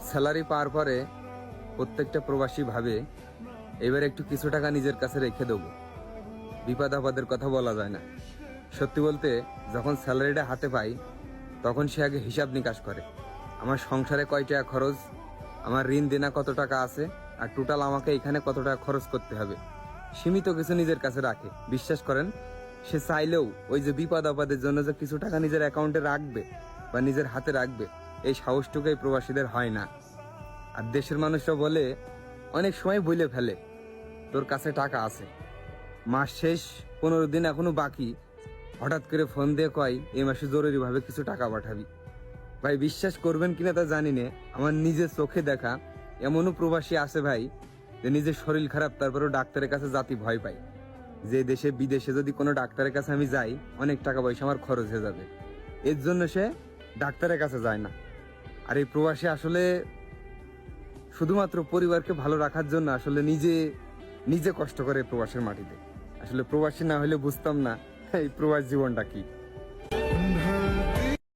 Salary পাওয়ার পরে প্রত্যেকটা প্রবাসী ভাবে এবার একটু কিছু টাকা নিজের কাছে রেখে দেবো, বিপদ আপদের কথা বলা যায় না। সত্যি বলতে যখন স্যালারিটা হাতে পাই তখন সে আগে হিসাব নিকাশ করে, আমার সংসারে কয় টাকা খরচ, আমার ঋণ দেনা কত টাকা আছে, আর টোটাল আমাকে এখানে কত টাকা খরচ করতে হবে। সীমিত কিছু নিজের কাছে রাখে। বিশ্বাস করেন, সে চাইলেও ওই যে বিপদ আপদের জন্য যে কিছু টাকা নিজের অ্যাকাউন্টে রাখবে বা নিজের হাতে রাখবে, এই সাহসটুকু এই প্রবাসীদের হয় না। আর দেশের মানুষরা বলে, অনেক সময় বলে ফেলে তোর কাছে টাকা আছে, মাস শেষ 15 দিন এখনো বাকি, হঠাৎ করে ফোন দিয়ে কয় এই মাসে জরুরি ভাবে কিছু টাকা পাঠাবি। ভাই বিশ্বাস করবেন কিনা তা জানি না, আমার নিজের চোখে দেখা এমনও প্রবাসী আছে ভাই, যে নিজের শরীর খারাপ তারপরেও ডাক্তারের কাছে জাতি ভয় পায়, যে দেশে বিদেশে যদি কোনো ডাক্তারের কাছে আমি যাই অনেক টাকা পয়সা আমার খরচ হয়ে যাবে, এর জন্য সে ডাক্তারের কাছে যায় না। আর এই প্রবাসী আসলে শুধুমাত্র পরিবারকে ভালো রাখার জন্য আসলে নিজে নিজে কষ্ট করে প্রবাসের মাটিতে। আসলে প্রবাসী না হলে বুঝতাম না এই প্রবাস জীবনটা কি।